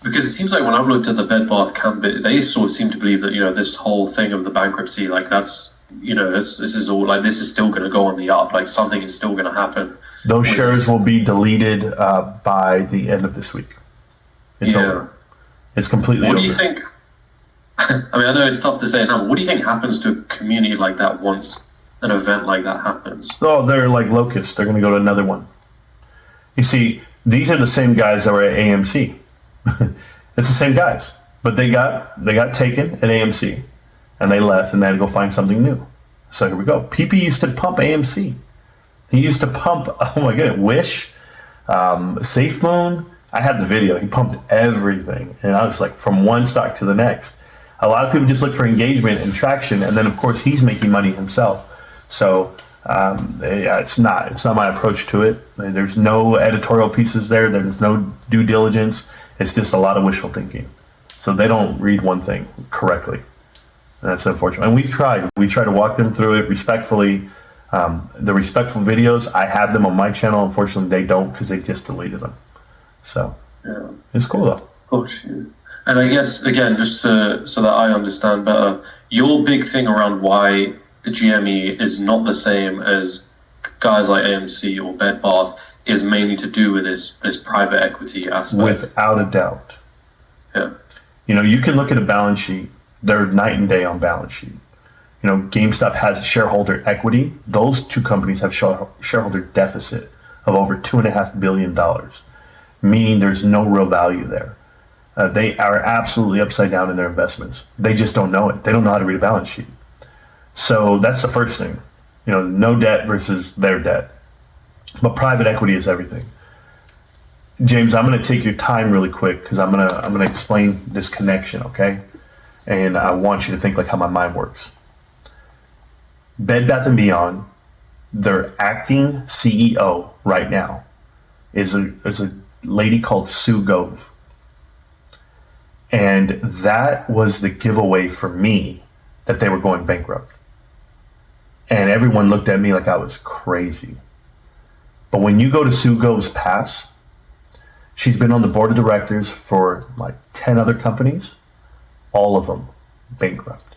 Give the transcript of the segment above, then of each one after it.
Because it seems like when I've looked at the Bed Bath camp, they sort of seem to believe that, this whole thing of the bankruptcy, like that's, this is all like, this is still going to go on the up, like something is still going to happen. Those shares will be deleted by the end of this week. It's over. It's completely over. What do you think? I mean, I know it's tough to say now, but what do you think happens to a community like that once an event like that happens? Oh, they're like locusts. They're going to go to another one. You see, these are the same guys that were at AMC. It's the same guys, but they got taken at AMC, and they left, and they had to go find something new. So here we go. PP used to pump AMC. He used to pump, oh my goodness, Wish, Safe Moon. I had the video. He pumped everything, and I was like, from one stock to the next. A lot of people just look for engagement and traction, and then of course he's making money himself. So it's not my approach to it. There's no editorial pieces there. There's no due diligence. It's just a lot of wishful thinking. So they don't read one thing correctly. And that's unfortunate. And we've tried. We try to walk them through it respectfully. The respectful videos, I have them on my channel. Unfortunately, they don't because they just deleted them. So yeah. It's cool though. Oh, shoot. And I guess, again, just so that I understand better, your big thing around why the GME is not the same as guys like AMC or Bed Bath is mainly to do with this private equity aspect. Without a doubt. Yeah. You can look at a balance sheet. They're night and day on balance sheet. GameStop has shareholder equity. Those two companies have shareholder deficit of over $2.5 billion, meaning there's no real value there. They are absolutely upside down in their investments. They just don't know it. They don't know how to read a balance sheet. So that's the first thing. No debt versus their debt. But private equity is everything. James, I'm going to take your time really quick because I'm going to explain this connection, okay? And I want you to think like how my mind works. Bed Bath & Beyond, their acting CEO right now is a lady called Sue Gove. And that was the giveaway for me that they were going bankrupt. And everyone looked at me like I was crazy. But when you go to Sue Gove's past, she's been on the board of directors for like 10 other companies, all of them bankrupt.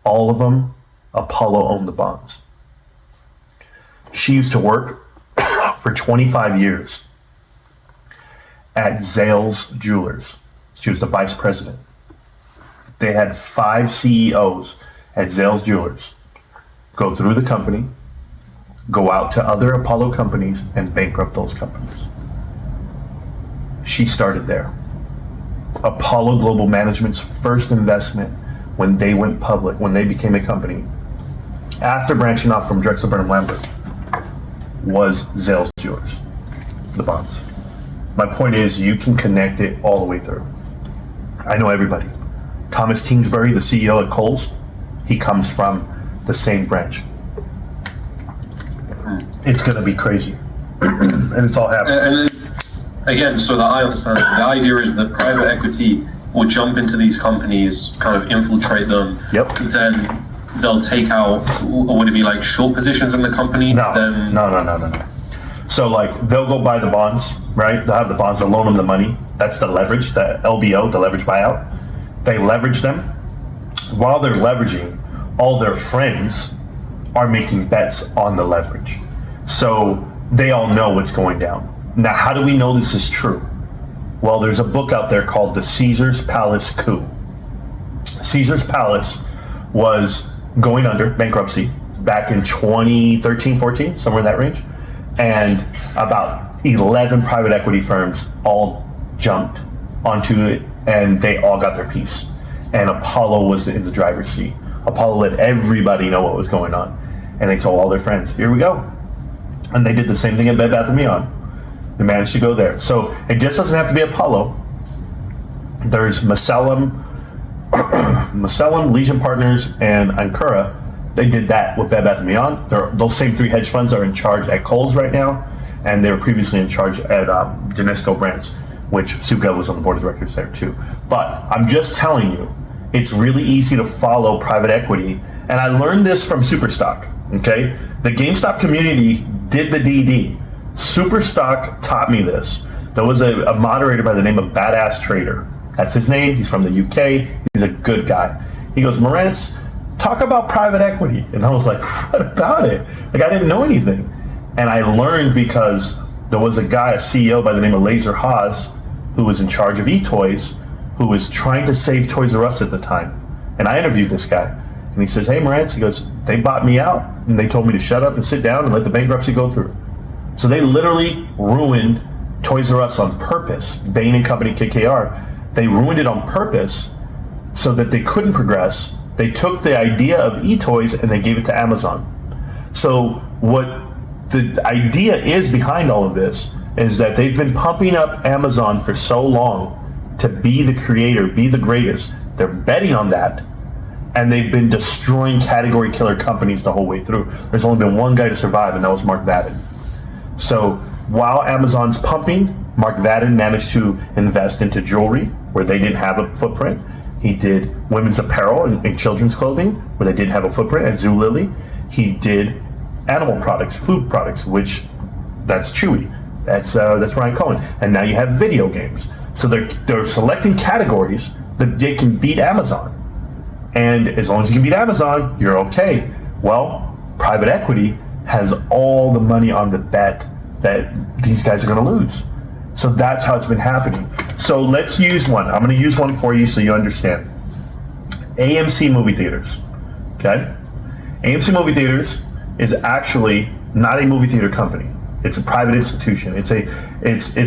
All of them, Apollo owned the bonds. She used to work for 25 years at Zales Jewelers. She was the vice president. They had 5 CEOs at Zales Jewelers go through the company, go out to other Apollo companies, and bankrupt those companies. She started there. Apollo Global Management's first investment when they went public, when they became a company, after branching off from Drexel Burnham Lambert, was Zales Jewelers, the bonds. My point is, you can connect it all the way through. I know everybody. Thomas Kingsbury, the CEO at Kohl's, he comes from the same branch. It's going to be crazy. And it's all happening. And again, so that I understand, the idea is that private equity will jump into these companies, kind of infiltrate them. Yep. Then they'll take out, or would it be like short positions in the company? No. So like they'll go buy the bonds, right? They'll have the bonds, they'll loan them the money. That's the leverage, the LBO, the leverage buyout. They leverage them. While they're leveraging, all their friends are making bets on the leverage. So they all know what's going down. Now, how do we know this is true? Well, there's a book out there called The Caesar's Palace Coup. Caesar's Palace was going under bankruptcy back in 2013, 14, somewhere in that range. And about 11 private equity firms all jumped onto it, and they all got their piece. And Apollo was in the driver's seat. Apollo let everybody know what was going on. And they told all their friends, here we go. And they did the same thing at Bed Bath & Beyond. They managed to go there. So it just doesn't have to be Apollo. There's Macellum, Legion Partners, and Ancura. They did that with Bed Bath & Beyond. Those same 3 hedge funds are in charge at Kohl's right now, and they were previously in charge at Genesco Brands, which Sue Gove was on the board of directors there too. But I'm just telling you, it's really easy to follow private equity. And I learned this from Superstock, okay? The GameStop community did the DD. Superstock taught me this. There was a moderator by the name of Badass Trader. That's his name. He's from the UK. He's a good guy. He goes, Marantz, talk about private equity. And I was like, what about it? Like, I didn't know anything. And I learned because there was a guy, a CEO by the name of Laser Haas, who was in charge of eToys, who was trying to save Toys R Us at the time. And I interviewed this guy. And he says, hey, Marantz, he goes, they bought me out. And they told me to shut up and sit down and let the bankruptcy go through. So they literally ruined Toys R Us on purpose. Bain and Company, KKR. They ruined it on purpose so that they couldn't progress. They took the idea of eToys and they gave it to Amazon. So what the idea is behind all of this is that they've been pumping up Amazon for so long to be the creator, be the greatest. They're betting on that, and they've been destroying category killer companies the whole way through. There's only been one guy to survive, and that was Mark Vadden. So while Amazon's pumping, Mark Vadden managed to invest into jewelry where they didn't have a footprint. He did women's apparel and children's clothing where they didn't have a footprint at Zulily. He did animal products, food products, which that's Chewy. That's Ryan Cohen. And now you have video games. So they're selecting categories that they can beat Amazon. And as long as you can beat Amazon, you're okay. Well, private equity has all the money on the bet that these guys are going to lose. So that's how it's been happening. So let's use one. I'm going to use one for you so you understand. AMC movie theaters. Okay? AMC movie theaters is actually not a movie theater company. It's a private institution. It's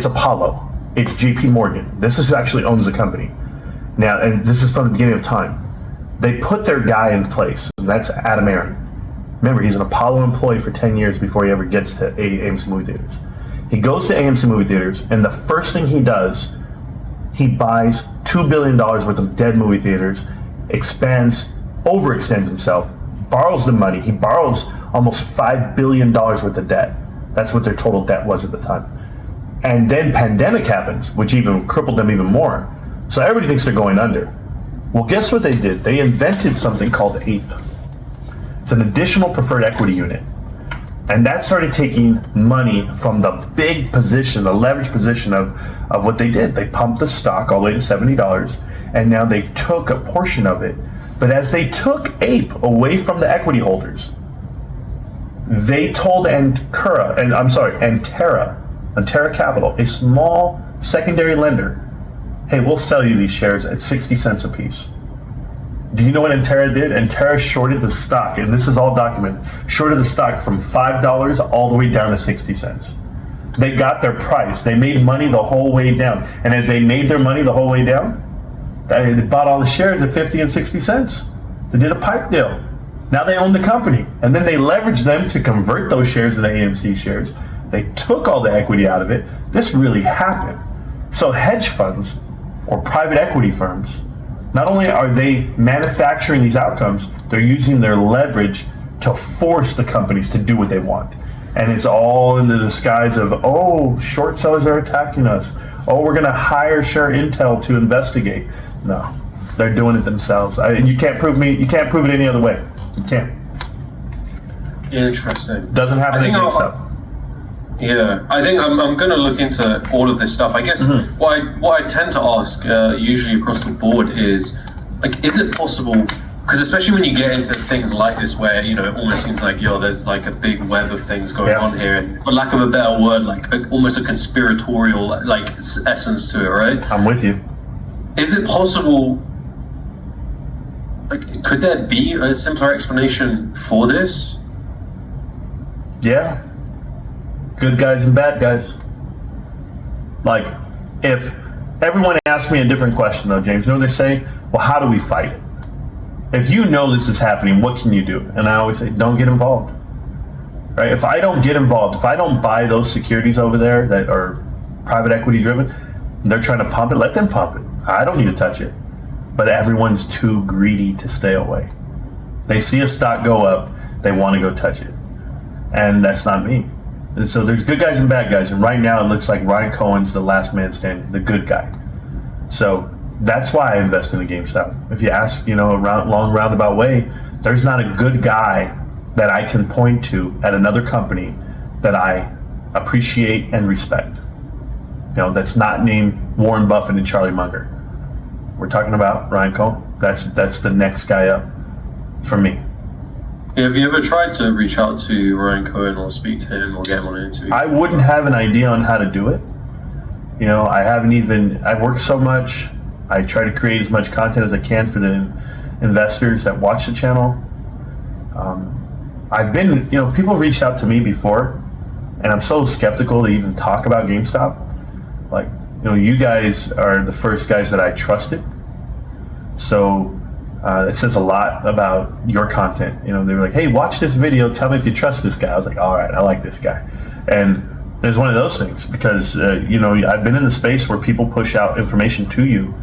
Apollo. It's JP Morgan. This is who actually owns the company. Now, and this is from the beginning of time. They put their guy in place, and that's Adam Aaron. Remember, he's an Apollo employee for 10 years before he ever gets to AMC movie theaters. He goes to AMC movie theaters, and the first thing he does, he buys $2 billion worth of dead movie theaters, overextends himself, borrows the money. He borrows almost $5 billion worth of debt. That's what their total debt was at the time. And then pandemic happens, which even crippled them even more. So everybody thinks they're going under. Well, guess what they did? They invented something called APE. It's an additional preferred equity unit. And that started taking money from the big position, the leverage position of what they did. They pumped the stock all the way to $70, and now they took a portion of it. But as they took APE away from the equity holders, they told Antera Capital, a small secondary lender, hey, we'll sell you these shares at 60 cents a piece. Do you know what Antera did? Antera shorted the stock, and this is all documented, shorted the stock from $5 all the way down to 60 cents. They got their price. They made money the whole way down. And as they made their money the whole way down, they bought all the shares at 50 and 60 cents. They did a pipe deal. Now they own the company. And then they leveraged them to convert those shares into AMC shares. They took all the equity out of it. This really happened. So hedge funds or private equity firms, not only are they manufacturing these outcomes, they're using their leverage to force the companies to do what they want. And it's all in the disguise of, oh, short sellers are attacking us. Oh, we're going to hire Share Intel to investigate. No, they're doing it themselves. You can't prove it any other way. You can't. Interesting. Doesn't happen in GameStop. Yeah, I think I'm going to look into all of this stuff. I guess what I tend to ask usually across the board is, like, is it possible, because especially when you get into things like this where, you know, it almost seems like, there's like a big web of things going on here, and for lack of a better word, like almost a conspiratorial like essence to it, right? I'm with you. Is it possible, like, could there be a simpler explanation for this? Yeah. Good guys and bad guys. Like, if everyone asks me a different question though, James, you know what they say? Well, how do we fight it? If you know this is happening, what can you do? And I always say, don't get involved. Right? If I don't get involved, if I don't buy those securities over there that are private equity driven, they're trying to pump it, let them pump it. I don't need to touch it. But everyone's too greedy to stay away. They see a stock go up, they want to go touch it. And that's not me. And so there's good guys and bad guys, and right now it looks like Ryan Cohen's the last man standing, the good guy. So that's why I invest in a GameStop. If you ask, a long roundabout way, there's not a good guy that I can point to at another company that I appreciate and respect. that's not named Warren Buffett and Charlie Munger. We're talking about Ryan Cohen. That's the next guy up for me. Have you ever tried to reach out to Ryan Cohen or speak to him or get him on an interview? I wouldn't have an idea on how to do it. I work so much. I try to create as much content as I can for the investors that watch the channel. People reached out to me before, and I'm so skeptical to even talk about GameStop. Like, you guys are the first guys that I trusted. So it says a lot about your content. They were like, hey, watch this video. Tell me if you trust this guy. I was like, all right, I like this guy. And it was one of those things because, I've been in the space where people push out information to you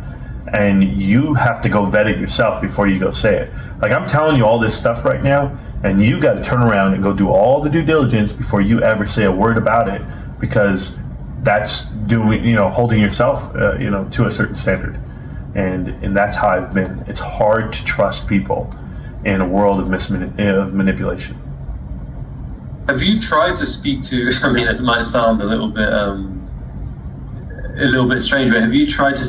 and you have to go vet it yourself before you go say it. Like, I'm telling you all this stuff right now, and you got to turn around and go do all the due diligence before you ever say a word about it, because that's holding yourself, to a certain standard. And that's how I've been. It's hard to trust people in a world of manipulation. Have you tried to speak to? I mean, it might sound a little bit strange, but have you tried to